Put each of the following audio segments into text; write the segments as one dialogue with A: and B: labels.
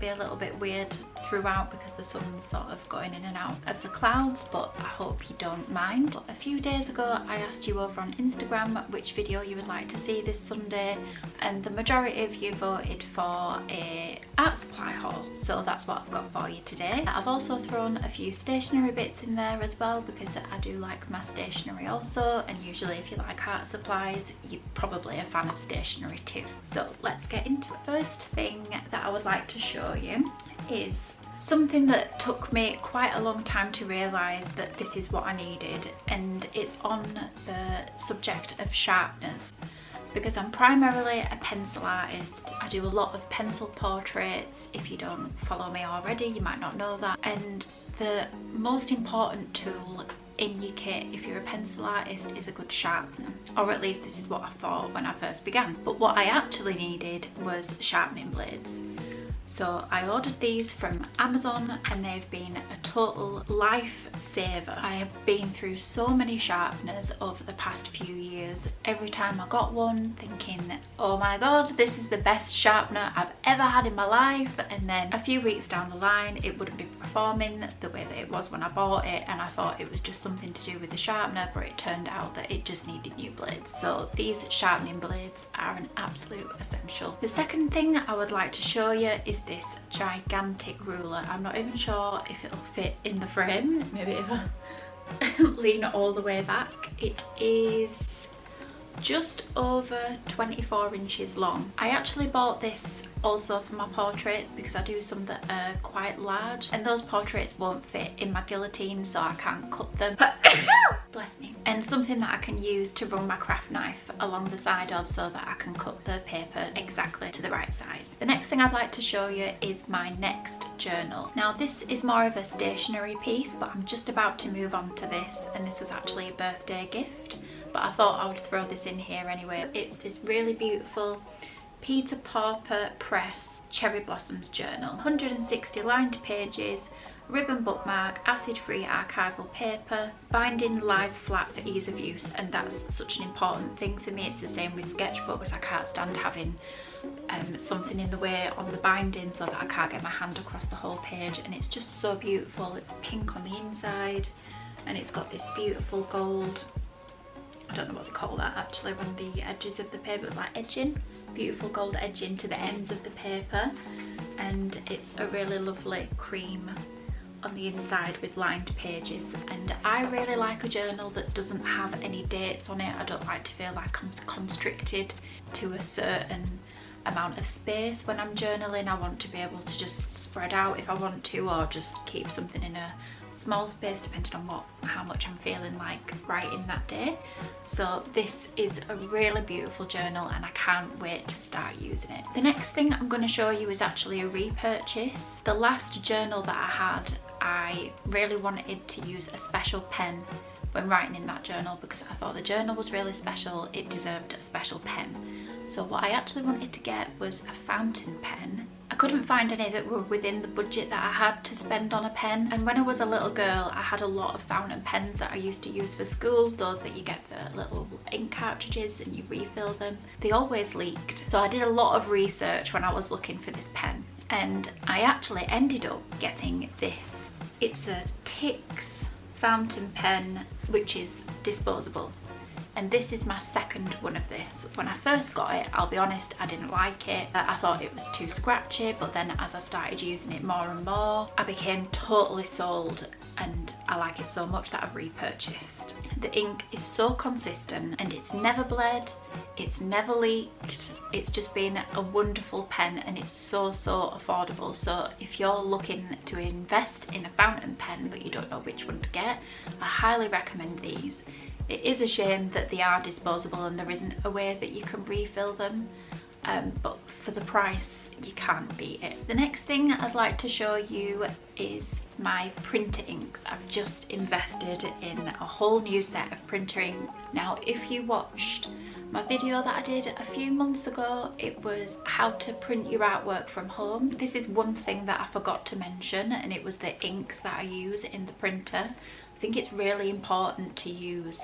A: be a little bit weird throughout because the sun's sort of going in and out of the clouds, but I hope you don't mind. A few days ago I asked you over on Instagram which video you would like to see this Sunday, and the majority of you voted for a art supply haul, so that's what I've got for you today. I've also thrown a few stationery bits in there as well because I do like my stationery also, and usually if you like art supplies you're probably a fan of stationery too. So let's get into it. First thing that I would like to show you is something that took me quite a long time to realise that this is what I needed, and it's on the subject of sharpeners. Because I'm primarily a pencil artist, I do a lot of pencil portraits. If you don't follow me already, you might not know that. And the most important tool in your kit if you're a pencil artist is a good sharpener, or at least this is what I thought when I first began. But what I actually needed was sharpening blades. So I ordered these from Amazon and they've been a total lifesaver. I have been through so many sharpeners over the past few years. Every time I got one thinking, oh my god, this is the best sharpener I've ever had in my life, and then a few weeks down the line it wouldn't be performing the way that it was when I bought it, and I thought it was just something to do with the sharpener, but it turned out that it just needed new blades. So these sharpening blades are an absolute essential. The second thing I would like to show you is this gigantic ruler. I'm not even sure if it'll fit in the frame, maybe if I lean it all the way back. It is just over 24 inches long. I actually bought this also for my portraits because I do some that are quite large, and those portraits won't fit in my guillotine, so I can't cut them. Bless me. And something that I can use to run my craft knife along the side of, so that I can cut the paper exactly to the right size. The next thing I'd like to show you is my next journal. Now this is more of a stationery piece, but I'm just about to move on to this, and this was actually a birthday gift, but I thought I would throw this in here anyway. It's this really beautiful Peter Pauper Press Cherry Blossoms journal. 160 lined pages, ribbon bookmark, acid-free archival paper, binding lies flat for ease of use, and that's such an important thing for me. It's the same with sketchbooks. I can't stand having something in the way on the binding so that I can't get my hand across the whole page, and it's just so beautiful. It's pink on the inside and it's got this beautiful gold, I don't know what they call that actually, on the edges of the paper, like edging, beautiful gold edging to the ends of the paper, and it's a really lovely cream on the inside with lined pages. And I really like a journal that doesn't have any dates on it. I don't like to feel like I'm constricted to a certain amount of space when I'm journaling. I want to be able to just spread out if I want to, or just keep something in a small space depending on how much I'm feeling like writing that day. So this is a really beautiful journal and I can't wait to start using it. The next thing I'm going to show you is actually a repurchase. The last journal that I had, I really wanted to use a special pen when writing in that journal because I thought the journal was really special, it deserved a special pen. So what I actually wanted to get was a fountain pen. I couldn't find any that were within the budget that I had to spend on a pen, and when I was a little girl I had a lot of fountain pens that I used to use for school, those that you get the little ink cartridges and you refill them. They always leaked, so I did a lot of research when I was looking for this pen, and I actually ended up getting this. It's a Tix fountain pen which is disposable, and this is my second one of this. When I first got it, I'll be honest, I didn't like it. I thought it was too scratchy, but then as I started using it more and more, I became totally sold, and I like it so much that I've repurchased. The ink is so consistent and it's never bled, it's never leaked. It's just been a wonderful pen, and it's so affordable. So if you're looking to invest in a fountain pen but you don't know which one to get, I highly recommend these. It is a shame that they are disposable and there isn't a way that you can refill them, but for the price you can't beat it. The next thing I'd like to show you is my printer inks. I've just invested in a whole new set of printer ink. Now if you watched my video that I did a few months ago, it was how to print your artwork from home. This is one thing that I forgot to mention, and it was the inks that I use in the printer. I think it's really important to use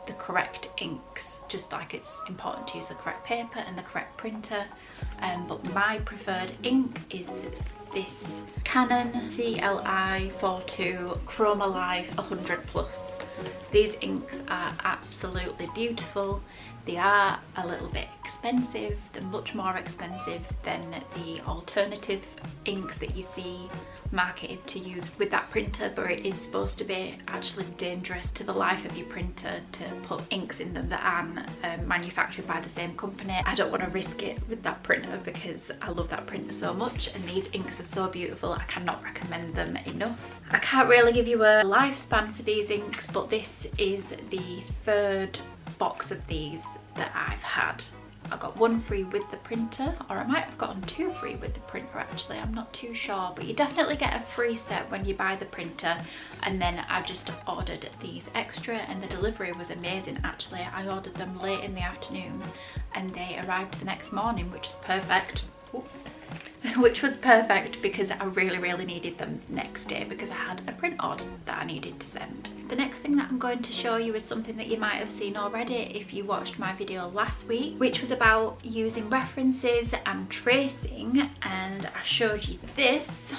A: the correct inks, just like it's important to use the correct paper and the correct printer, but my preferred ink is this Canon CLI 42 Chroma Life 100 Plus. These inks are absolutely beautiful. They are a little bit expensive. They're much more expensive than the alternative inks that you see marketed to use with that printer, but it is supposed to be actually dangerous to the life of your printer to put inks in them that aren't manufactured by the same company. I don't want to risk it with that printer because I love that printer so much, and these inks are so beautiful. I cannot recommend them enough. I can't really give you a lifespan for these inks, but this is the third box of these that I've had. I got one free with the printer, or I might have gotten two free with the printer actually, I'm not too sure, but you definitely get a free set when you buy the printer. And then I just ordered these extra, and the delivery was amazing actually. I ordered them late in the afternoon and they arrived the next morning, which is perfect. Which was perfect because I really needed them next day because I had a print order that I needed to send. The next thing that I'm going to show you is something that you might have seen already if you watched my video last week, which was about using references and tracing, and I showed you this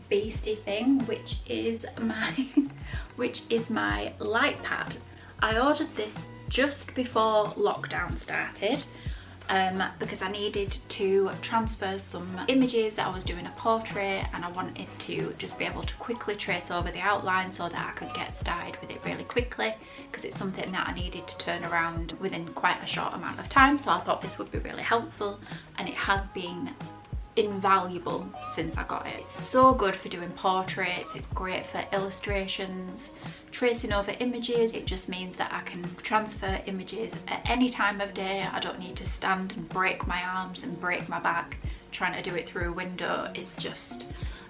A: beastie thing, which is my light pad. I ordered this just before lockdown started. Because I needed to transfer some images. I was doing a portrait and I wanted to just be able to quickly trace over the outline so that I could get started with it really quickly, because it's something that I needed to turn around within quite a short amount of time. So I thought this would be really helpful, and it has been invaluable since I got it. It's so good for doing portraits, it's great for illustrations, tracing over images. It just means that I can transfer images at any time of day. I don't need to stand and break my arms and break my back trying to do it through a window. It's just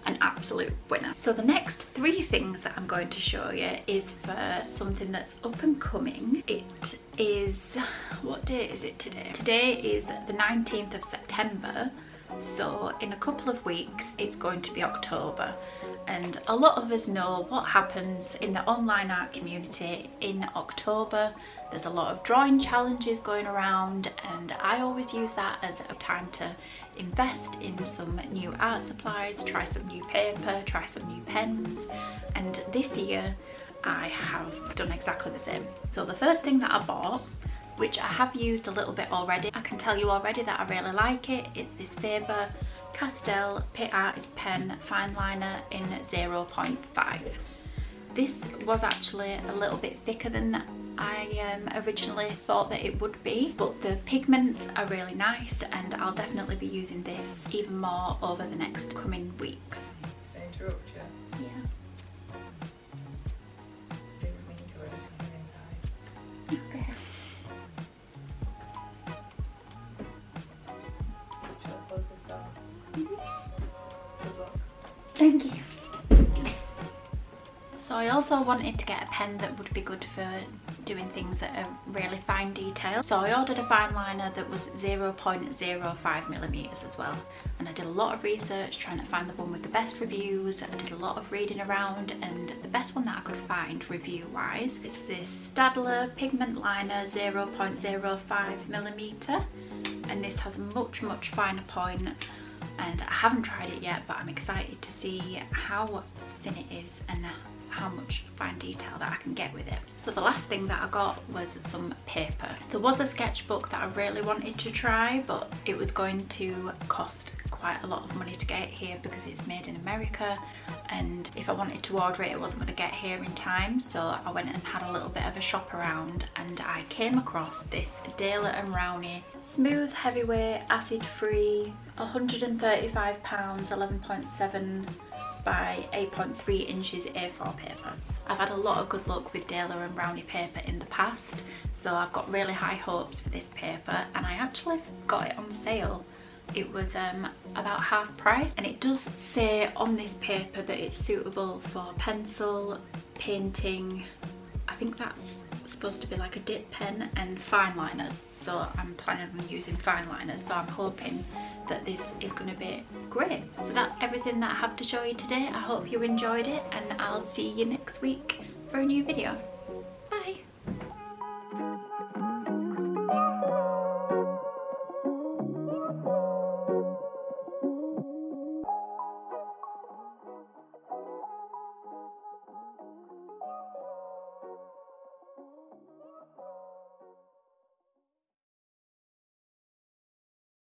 A: an absolute winner. So the next three things that I'm going to show you is for something that's up and coming. It is, what day is it today? Today is the 19th of September. So in a couple of weeks it's going to be October, and a lot of us know what happens in the online art community in October. There's a lot of drawing challenges going around, and I always use that as a time to invest in some new art supplies, try some new paper, try some new pens, and this year I have done exactly the same. So the first thing that I bought, which I have used a little bit already, I can tell you already that I really like it. It's this Faber Castell Pit Artist Pen Fine Liner in 0.5. This was actually a little bit thicker than I originally thought that it would be, but the pigments are really nice, and I'll definitely be using this even more over the next coming weeks.
B: Can I interrupt you?
A: Yeah.
B: Didn't mean to, I just came inside.
A: Okay.
B: Shall I close this door? Good luck.
A: Thank you. So I also wanted to get a pen that would be good for doing things that are really fine detail. So I ordered a fine liner that was 0.05mm as well. And I did a lot of research trying to find the one with the best reviews. I did a lot of reading around, and the best one that I could find review wise is this Staedtler Pigment Liner 0.05mm. And this has a much finer point, and I haven't tried it yet, but I'm excited to see how thin it is and how much fine detail that I can get with it. So the last thing that I got was some paper. There was a sketchbook that I really wanted to try, but it was going to cost quite a lot of money to get it here because it's made in America, and if I wanted to order it, it wasn't going to get here in time. So I went and had a little bit of a shop around, and I came across this Daler & Rowney smooth heavyweight acid free 135 pounds 11.7 by 8.3 inches A4 paper. I've had a lot of good luck with Daler & Rowney paper in the past, so I've got really high hopes for this paper, and I actually got it on sale. It was about half price, and it does say on this paper that it's suitable for pencil, painting, I think that's supposed to be like a dip pen, and fine liners. So I'm planning on using fine liners, so I'm hoping that this is going to be great. So that's everything that I have to show you today. I hope you enjoyed it, and I'll see you next week for a new video.